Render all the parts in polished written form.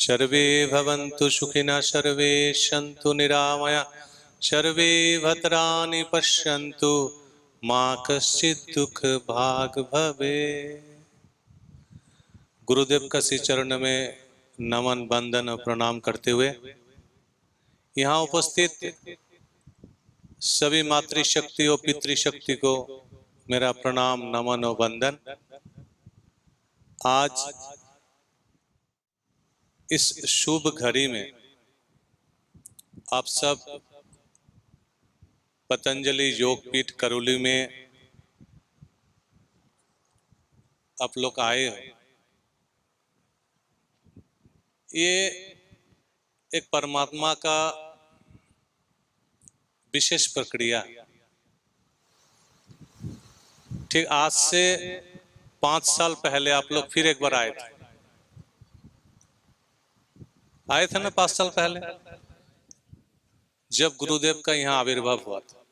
सर्वे भवन्तु सुखिनः, सर्वे सन्तु निरामया, सर्वे भद्राणि पश्यन्तु, मा कश्चित् दुःख भाग् भवेत्। गुरुदेव का श्री चरण में नमन, वंदन और प्रणाम करते हुए यहाँ उपस्थित सभी मातृशक्ति और पितृशक्ति को मेरा प्रणाम, नमन और वंदन। आज इस शुभ घड़ी में आप सब पतंजलि योगपीठ करौली में आप लोग आए हो। ये एक परमात्मा का विशेष प्रक्रिया। ठीक आज से 5 साल पहले आप लोग फिर एक बार आए थे ना 5 साल पहले, जब गुरुदेव का यहाँ आविर्भाव हुआ था।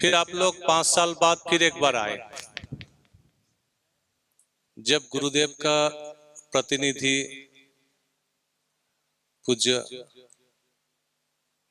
फिर आप लोग 5 साल बाद फिर एक बार आए, जब गुरुदेव का प्रतिनिधि पूज्य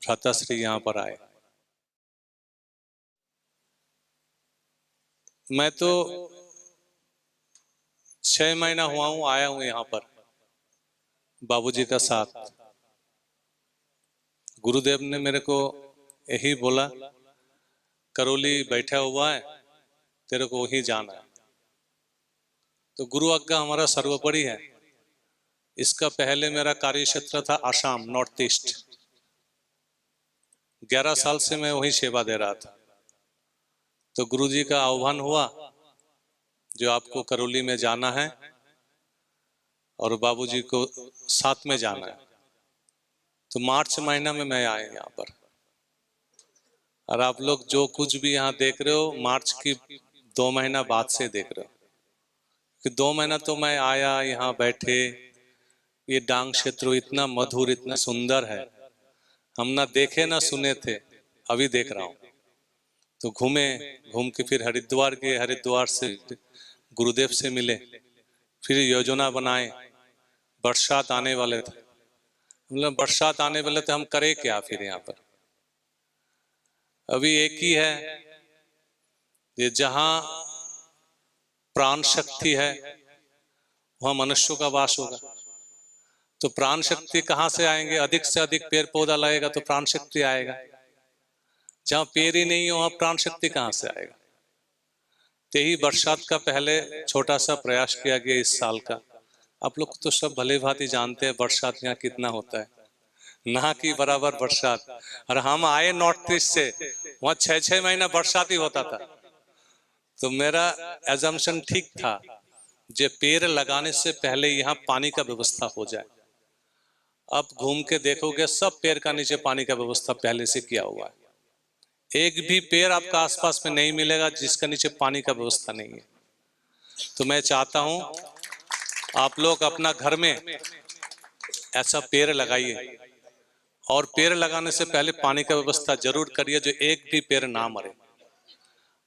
भ्राताश्री यहाँ पर आए। मैं तो 6 महीना हुआ हूँ, आया हूँ यहाँ पर बाबूजी का साथ। गुरुदेव ने मेरे को यही बोला, करौली बैठा हुआ है, तेरे को वही जाना है। तो गुरु आज्ञा हमारा सर्वोपरि है। इसका पहले मेरा कार्य क्षेत्र था आसाम, नॉर्थ ईस्ट। 11 साल से मैं वही सेवा दे रहा था। तो गुरुजी का आह्वान हुआ, जो आपको करौली में जाना है और बाबूजी को साथ में जाना है। तो मार्च महीना में मैं आया यहाँ पर, और आप लोग जो कुछ भी यहाँ देख रहे हो, मार्च की 2 महीना बाद से देख रहे हो। कि 2 महीना तो मैं आया, यहाँ बैठे, ये डांग क्षेत्र इतना मधुर, इतना सुंदर है, हम ना देखे ना सुने थे, अभी देख रहा हूँ। तो घूम के फिर हरिद्वार गए, हरिद्वार से गुरुदेव से मिले, फिर योजना बनाए। बरसात आने वाले थे, मतलब बरसात आने वाले थे, हम करें क्या फिर यहाँ पर। अभी एक ही है, ये जहां प्राण शक्ति है वहां मनुष्यों का वास होगा। तो प्राण शक्ति कहां से आएंगे? अधिक से अधिक पेड़ पौधा लगेगा तो प्राण शक्ति आएगा। जहां पेड़ ही नहीं हो वहां प्राण शक्ति कहां से आएगा? तो यही बरसात का पहले छोटा सा प्रयास किया गया इस साल का। आप लोग तो सब भले भांति जानते हैं बरसात यहाँ कितना होता है, ना कि बराबर बरसात। और हम आए नॉर्थ ईस्ट से, वहां 6-6 महीना बरसात ही होता था। तो मेरा एजम्पशन ठीक था, जो पेड़ लगाने से पहले यहाँ पानी का व्यवस्था हो जाए। अब घूम के देखोगे, सब पेड़ का नीचे पानी का व्यवस्था पहले से किया हुआ है। एक भी पेड़ आपका आसपास में नहीं मिलेगा जिसका नीचे पानी का व्यवस्था नहीं है। तो मैं चाहता हूं आप लोग अपना घर में ऐसा पेड़ लगाइए, और पेड़ लगाने से पहले पानी का व्यवस्था जरूर करिए, जो एक भी पेड़ ना मरे।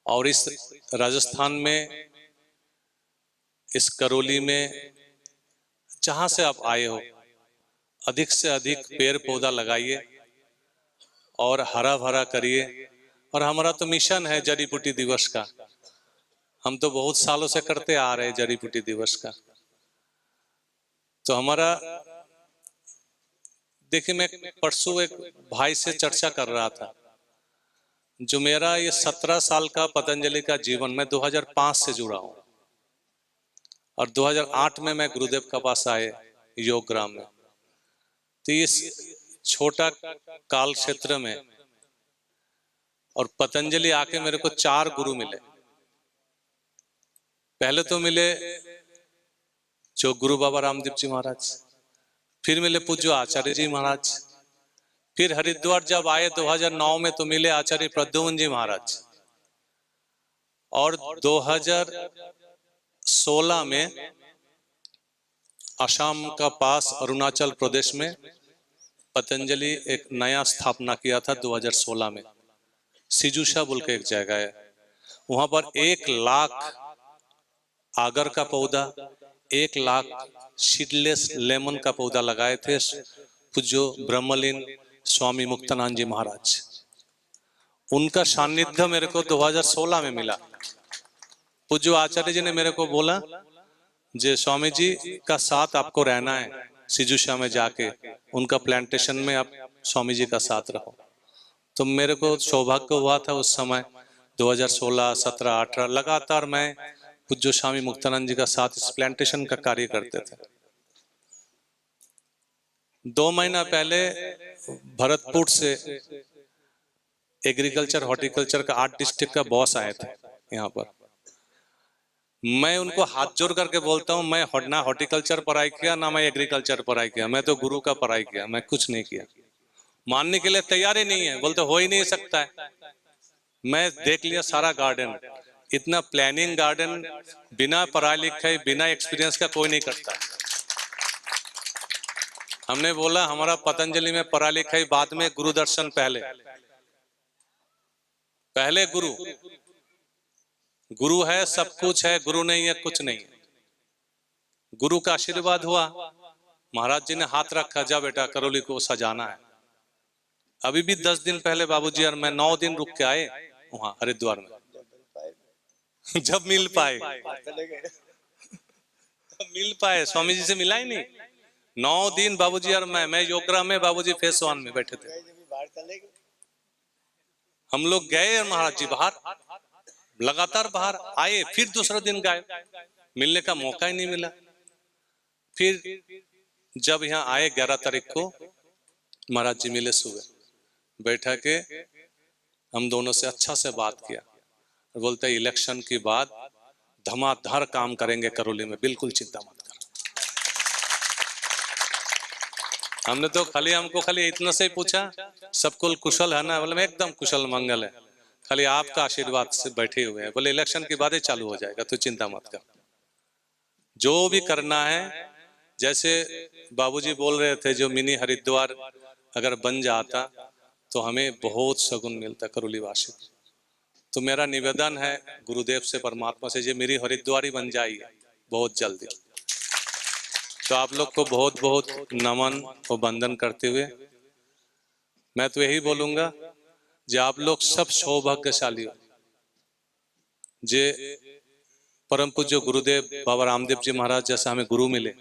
और इस राजस्थान में, इस करौली में, जहां से आप आए हो, अधिक से अधिक पेड़ पौधा लगाइए और हरा भरा करिए। और हमारा तो मिशन है जड़ी बूटी दिवस का, हम तो बहुत सालों से करते आ रहे हैं जड़ी बूटी दिवस का। तो हमारा, देखिए, मैं परसों एक भाई से चर्चा कर रहा था, जो मेरा ये 17 साल का पतंजलि का जीवन, मैं 2005 से जुड़ा हूं, और 2008 में मैं गुरुदेव का पास आए योग ग्राम में। तो इस छोटा काल क्षेत्र में और पतंजलि आके मेरे को 4 गुरु मिले। पहले तो मिले जो गुरु बाबा रामदेव जी महाराज, फिर मिले पूज्य आचार्य जी महाराज, फिर हरिद्वार जब आए 2009 में तो मिले आचार्य प्रद्युम्न जी महाराज, और 2016 में असम का पास अरुणाचल प्रदेश में पतंजलि एक नया स्थापना किया था 2016 में। सिजुशा बोल के एक जगह है, वहां पर 1 लाख आगर का पौधा, 1 लाख सीडलेस लेमन का पौधा लगाए थे पूज्य ब्रह्मलीन स्वामी मुक्तानंद जी महाराज। उनका सानिध्य मेरे को 2016 में मिला। पूज्य आचार्य जी ने मेरे को बोला जे स्वामी जी का साथ आपको रहना है, सिजुशा में जाके उनका प्लांटेशन में आप स्वामी जी का साथ रहो। तो मेरे को सौभाग्य हुआ था उस समय 2016, 17, 18 लगातार मैं पूज्य स्वामी मुक्तानंद जी का साथ इस प्लांटेशन का कार्य करते थे। 2 महीना पहले भरतपुर से एग्रीकल्चर हॉर्टिकल्चर का 8 डिस्ट्रिक्ट का बॉस आए थे यहाँ पर। मैं उनको हाथ जोड़ करके बोलता हूँ, मैं ना हॉर्टिकल्चर पढ़ाई किया ना मैं एग्रीकल्चर पढ़ाई किया, मैं तो गुरु का पढ़ाई किया, मैं कुछ नहीं किया। मानने के लिए तैयार ही नहीं है, बोलते हो ही नहीं सकता है। मैं देख लिया सारा गार्डन, इतना प्लानिंग गार्डन बिना पढ़ाई लिखाई बिना एक्सपीरियंस का कोई नहीं करता। हमने बोला हमारा पतंजलि में पढ़ाई लिखाई बाद में, गुरु दर्शन पहले। पहले गुरु, गुरु है सब कुछ है, गुरु नहीं है कुछ नहीं है। गुरु का आशीर्वाद हुआ, महाराज जी ने हाथ रखा, जा बेटा करौली को सजाना है। अभी भी 10 दिन पहले बाबूजी और मैं 9 दिन रुक के आए वहां हरिद्वार में। जब मिल पाए मिल पाए, स्वामी जी से मिला ही नहीं। 9 दिन बाबूजी और मैं योगरा में, बाबूजी फेस 1 में बैठे थे। हम लोग गए और महाराज जी बाहर, लगातार बाहर आए, फिर दूसरा दिन गए, मिलने का मौका ही नहीं मिला। फिर जब यहाँ आए 11 तारीख को महाराज जी मिले, सुबह बैठा के हम दोनों से अच्छा से बात किया। बोलते इलेक्शन के बाद धमाधड़ काम करेंगे करौली में, बिल्कुल चिंता मत कर। हमने तो हमको खाली इतना से ही पूछा, सबको कुशल है ना? बोले मैं एकदम कुशल मंगल है, खाली आपका आशीर्वाद से बैठे हुए हैं। बोले इलेक्शन के बाद ही चालू हो जाएगा, तो चिंता मत कर, जो भी करना है। जैसे बाबूजी बोल रहे थे, जो मिनी हरिद्वार अगर बन जाता तो हमें बहुत शगुन मिलता करौली वासी। तो मेरा निवेदन है गुरुदेव से, परमात्मा से, ये मेरी हरिद्वार ही बन जाएगी बहुत जल्दी। तो आप लोग को बहुत बहुत नमन और वंदन करते हुए मैं तो यही बोलूंगा, जो आप लोग सब सौभाग्यशाली हो, जे परम पूज्य गुरुदेव बाबा रामदेव जी महाराज जैसा हमें गुरु मिले,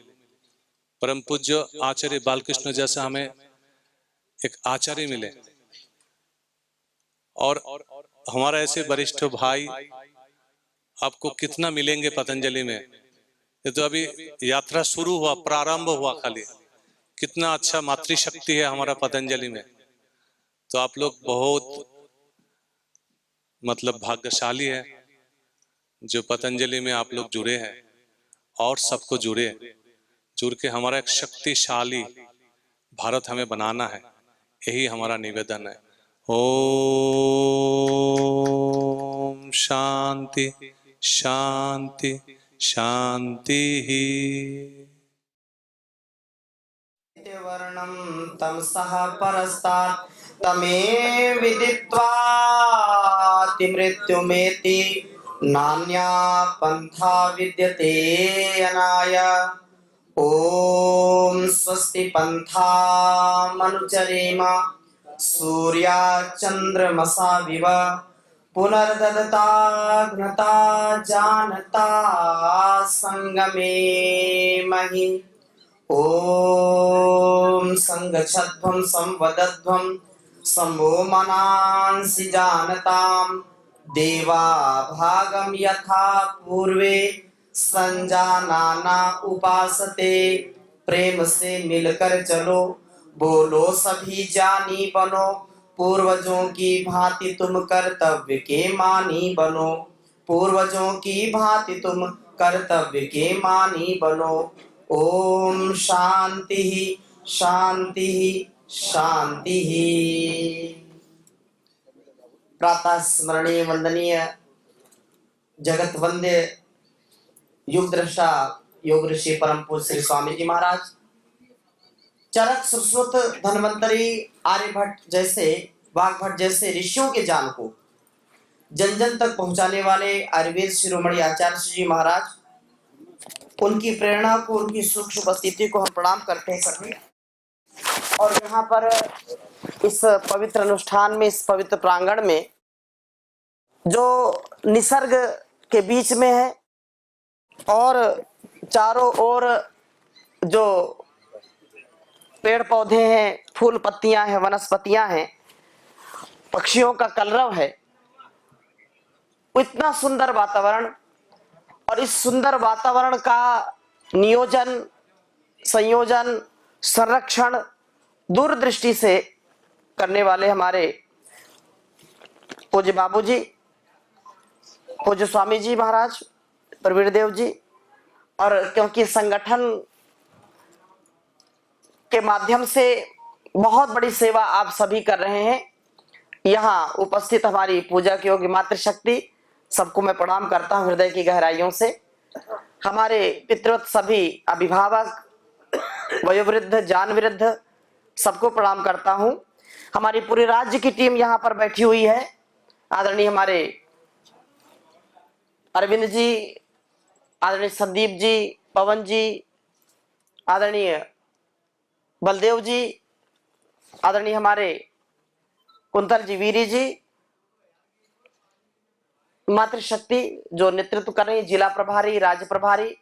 परम पूज्य आचार्य बालकृष्ण जैसा हमें एक आचार्य मिले, और हमारा ऐसे वरिष्ठ भाई आपको कितना मिलेंगे पतंजलि में। ये तो अभी यात्रा शुरू हुआ, प्रारंभ हुआ खाली। कितना अच्छा मातृशक्ति है हमारा पतंजलि में। तो आप लोग बहुत मतलब भाग्यशाली है जो पतंजलि में आप लोग जुड़े हैं, और सबको जुड़ के हमारा एक शक्तिशाली भारत हमें बनाना है, यही हमारा निवेदन है। ओम शांति शांति शांति ही। वर्णम तमसः परस्तात् तमे विदित्वा मृत्युमेति नान्या पंथा विद्यते अनाय। ओम स्वस्ति पंथा मनुचरेम सूर्या चंद्रमसा विव पुनर्ददता घ्नता जानता संगमे महि। ओम संगच्छध्वं संवदध्वं सम्भो मनांसि जानताम् देवा भागम यथा पूर्वे संजानाना उपासते। प्रेम से मिलकर चलो, बोलो सभी जानी बनो, पूर्वजों की भांति तुम कर्तव्य के मानी बनो, पूर्वजों की भांति तुम कर्तव्य के मानी बनो। ओम शांति शांति शांति। प्रातः स्मरणीय वंदनीय जगत वंद्य युग दृष्टा योग ऋषि परम पूज्य श्री स्वामी जी महाराज, चरक सुश्रुत धन्वंतरी आर्यभट्ट जैसे वाग्भट्ट जैसे ऋषियों के ज्ञान को जन जन तक पहुंचाने वाले आयुर्वेद शिरोमणि आचार्य जी महाराज, उनकी प्रेरणा को, उनकी सूक्ष्म उपस्थिति को हम प्रणाम करते हैं सभी। और यहाँ पर इस पवित्र अनुष्ठान में, इस पवित्र प्रांगण में जो निसर्ग के बीच में है और चारों ओर जो पेड़ पौधे हैं, फूल पत्तियां हैं, वनस्पतियां हैं, पक्षियों का कलरव है, इतना सुंदर वातावरण। और इस सुंदर वातावरण का नियोजन, संयोजन, संरक्षण दूरदृष्टि से करने वाले हमारे पूज्य बाबूजी, पूज्य स्वामी जी महाराज प्रवीण देव जी। और क्योंकि संगठन के माध्यम से बहुत बड़ी सेवा आप सभी कर रहे हैं, यहाँ उपस्थित हमारी पूजा की योग्य मातृशक्ति, सबको मैं प्रणाम करता हूँ हृदय की गहराइयों से। हमारे पितृवत सभी अभिभावक, वयोवृद्ध, जान वृद्ध, सबको प्रणाम करता हूँ। हमारी पूरे राज्य की टीम यहाँ पर बैठी हुई है। आदरणीय हमारे अरविंद जी, आदरणीय संदीप जी, पवन जी, आदरणीय बलदेव जी, आदरणीय हमारे कुंतल जी, वीरी जी, मातृशक्ति जो नेतृत्व कर रही, जिला प्रभारी, राज्य प्रभारी,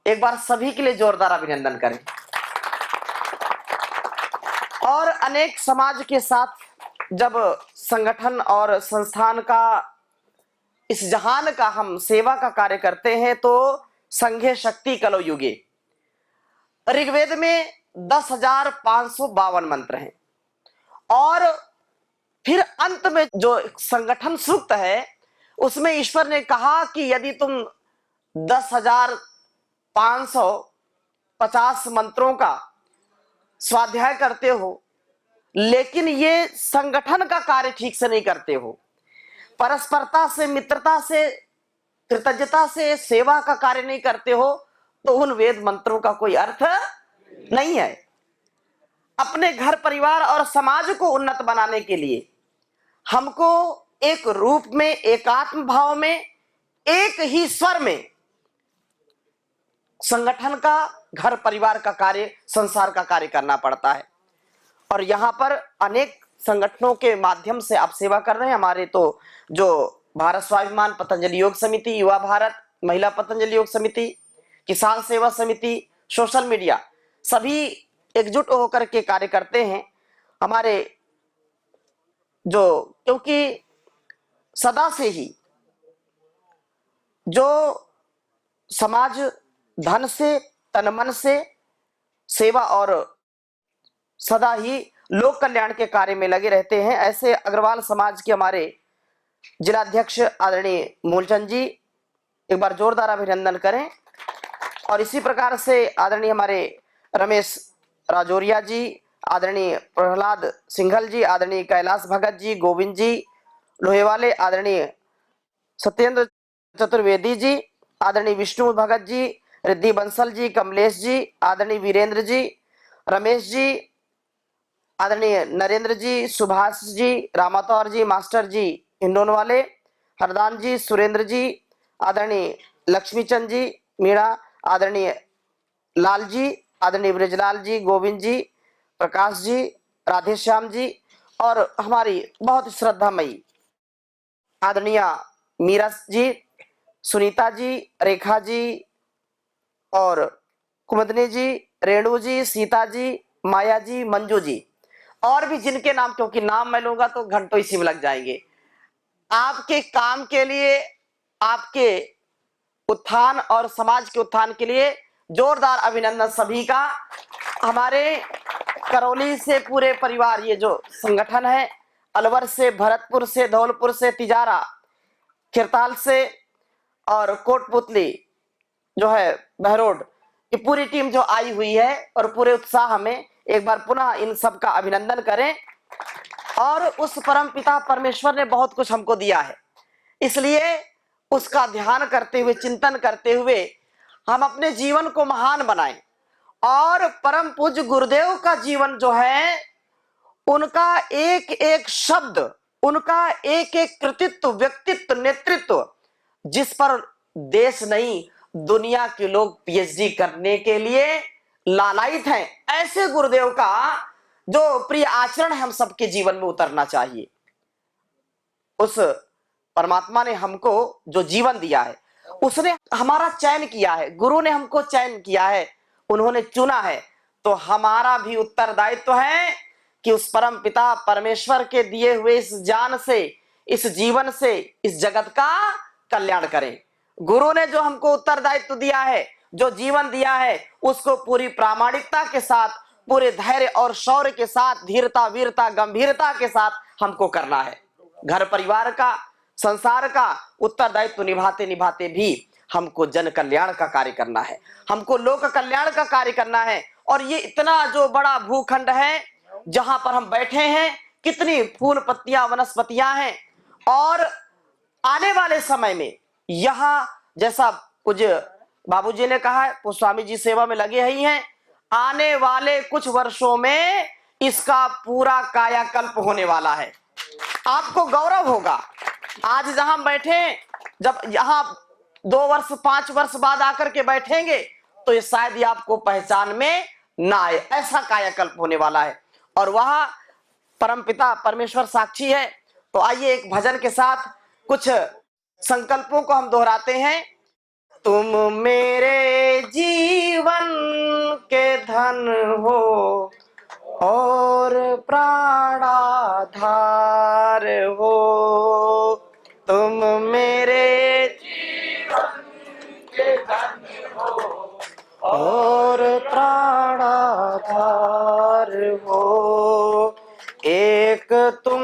एक बार सभी के लिए जोरदार अभिनंदन करें। और अनेक समाज के साथ जब संगठन और संस्थान का, इस जहान का हम सेवा का कार्य करते हैं तो संघे शक्ति कलो युगे। ऋग्वेद में 10,552 मंत्र हैं और फिर अंत में जो संगठन सूक्त है उसमें ईश्वर ने कहा कि यदि तुम 10,550 मंत्रों का स्वाध्याय करते हो लेकिन ये संगठन का कार्य ठीक से नहीं करते हो, परस्परता से, मित्रता से, कृतज्ञता से सेवा का कार्य नहीं करते हो, तो उन वेद मंत्रों का कोई अर्थ नहीं है। अपने घर परिवार और समाज को उन्नत बनाने के लिए हमको एक रूप में, एकात्म भाव में, एक ही स्वर में संगठन का, घर परिवार का कार्य, संसार का कार्य करना पड़ता है। और यहाँ पर अनेक संगठनों के माध्यम से आप सेवा कर रहे हैं। हमारे तो जो भारत स्वाभिमान पतंजलि योग समिति, युवा भारत, महिला पतंजलि योग समिति, किसान सेवा समिति, सोशल मीडिया, सभी एकजुट होकर के कार्य करते हैं। हमारे जो, क्योंकि सदा से ही जो समाज धन से, तन मन से सेवा और सदा ही लोक कल्याण के कार्य में लगे रहते हैं, ऐसे अग्रवाल समाज के हमारे जिलाध्यक्ष आदरणीय मूलचंद जी, एक बार जोरदार अभिनंदन करें। और इसी प्रकार से आदरणीय हमारे रमेश राजौरिया जी, आदरणीय प्रहलाद सिंघल जी, आदरणीय कैलाश भगत जी, गोविंद जी लोहेवाले, आदरणीय सत्येंद्र चतुर्वेदी जी, आदरणीय विष्णु भगत जी, रिद्धि बंसल जी, कमलेश जी, आदरणीय वीरेंद्र जी, रमेश जी, आदरणीय नरेंद्र जी, सुभाष जी, रामातौर जी, मास्टर जी हिंडोन वाले, हरदान जी, सुरेंद्र जी, आदरणीय लक्ष्मीचंद जी मीणा, आदरणीय लाल जी, आदरणीय ब्रजलाल जी, गोविंद जी, प्रकाश जी, राधेश्याम जी, और हमारी बहुत श्रद्धामयी आदरणीय मीरा जी, सुनीता जी, रेखा जी और कुमदनी जी, रेणु जी, सीता जी, माया जी, मंजू जी, और भी जिनके नाम, क्योंकि नाम मैं लूंगा तो घंटों इसी में लग जाएंगे। आपके काम के लिए, आपके उत्थान और समाज के उत्थान के लिए जोरदार अभिनंदन सभी का। हमारे करौली से पूरे परिवार, ये जो संगठन है, अलवर से, भरतपुर से, धौलपुर से, तिजारा, खिरताल से और कोटपुतली जो है बहरोड, ये पूरी टीम जो आई हुई है और पूरे उत्साह में, एक बार पुनः इन सब का अभिनंदन करें। और उस परम पिता परमेश्वर ने बहुत कुछ हमको दिया है, इसलिए उसका ध्यान करते हुए, चिंतन करते हुए हम अपने जीवन को महान बनाएं। और परम पूज्य गुरुदेव का जीवन जो है, उनका एक एक शब्द, उनका एक एक कृतित्व, व्यक्तित्व, नेतृत्व, जिस पर देश नहीं दुनिया के लोग पीएचडी करने के लिए लालायित हैं। ऐसे गुरुदेव का जो प्रिय आचरण है हम सबके जीवन में उतरना चाहिए। उस परमात्मा ने हमको जो जीवन दिया है, उसने हमारा चयन किया है, गुरु ने हमको चयन किया है, उन्होंने चुना है। तो हमारा भी उत्तरदायित्व है कि उस परम पिता परमेश्वर के दिए हुए इस ज्ञान से, इस जीवन से, इस जगत का कल्याण करें। गुरु ने जो हमको उत्तरदायित्व दिया है, जो जीवन दिया है, उसको पूरी प्रामाणिकता के साथ, पूरे धैर्य और शौर्य के साथ, धीरता, वीरता, गंभीरता के साथ हमको करना है। घर परिवार का, संसार का उत्तरदायित्व निभाते निभाते भी हमको जन कल्याण का कार्य करना है, हमको लोक कल्याण का कार्य करना है। और ये इतना जो बड़ा भूखंड है जहां पर हम बैठे हैं, कितनी फूल पत्तियां वनस्पतियां हैं, और आने वाले समय में यहां जैसा कुछ बाबूजी ने कहा है, वो स्वामी जी सेवा में लगे ही हैं, आने वाले कुछ वर्षों में इसका पूरा कायाकल्प होने वाला है। आपको गौरव होगा आज जहां बैठे, जब यहां 2 वर्ष 5 वर्ष बाद आकर के बैठेंगे तो ये शायद ही आपको पहचान में ना आए, ऐसा कायाकल्प होने वाला है। और वह परमपिता परमेश्वर साक्षी है। तो आइए एक भजन के साथ कुछ संकल्पों को हम दोहराते हैं। तुम मेरे जीवन के धन हो और प्राणाधार हो, तुम मेरे जीवन के धन हो और प्राणाधार हो। एक तुम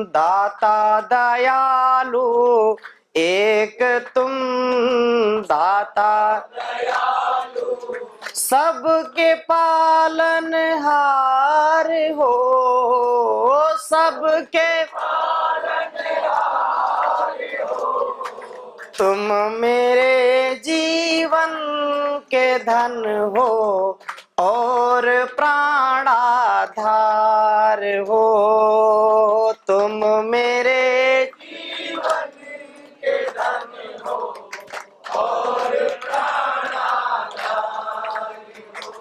दाता दयालु, एक तुम दाता दयालु, सबके पालनहार हो, सबके पालनहार हो। तुम मेरे जीवन के धन हो और प्राणाधार हो, तुम मेरे जीवन के धन हो और प्राणाधार हो।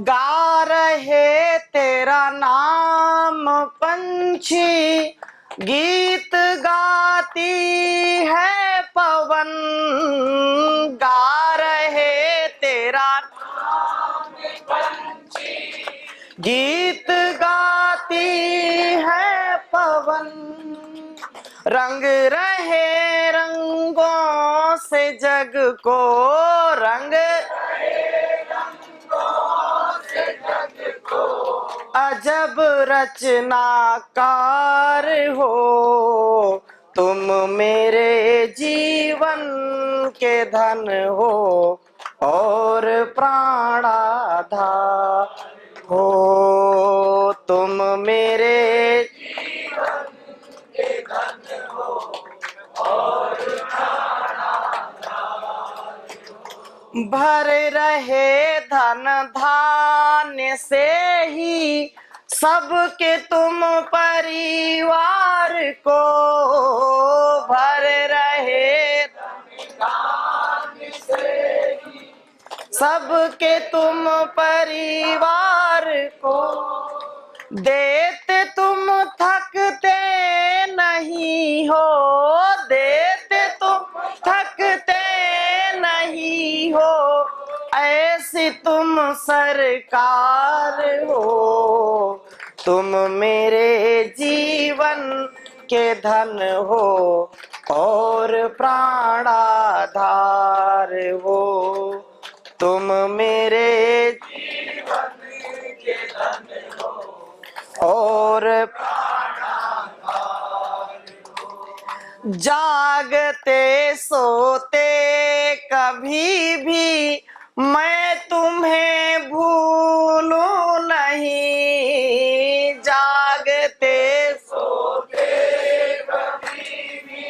गा रहे तेरा नाम पंछी, गीत गाती है पवन, गा रहे तेरा नाम पंछी, गीत गाती है पवन, रंग रहे रंगों से जग को, रंग अजब रचनाकार हो, तुम मेरे जीवन के धन हो और प्राणाधार हो, तुम मेरे जीवन के धन हो और भर रहे धन धान्य से ही सबके तुम परिवार को, भर रहे धन धान्य से ही सबके तुम परिवार को, देते तुम थकते नहीं हो, देते तुम थकते नहीं हो, ऐसी तुम सरकार हो, तुम मेरे जीवन के धन हो और प्राणाधार हो, तुम मेरे जीवन के धन हो और जागते सोते कभी भी मैं तुम्हें भूलूं नहीं, जागते सोते कभी भी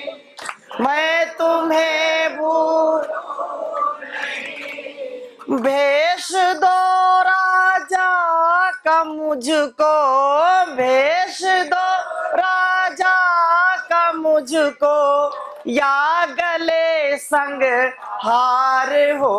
मैं तुम्हें भूलूं नहीं, भेष दो राजा का मुझको, भेष दो राजा का मुझको, या गले संग हार हो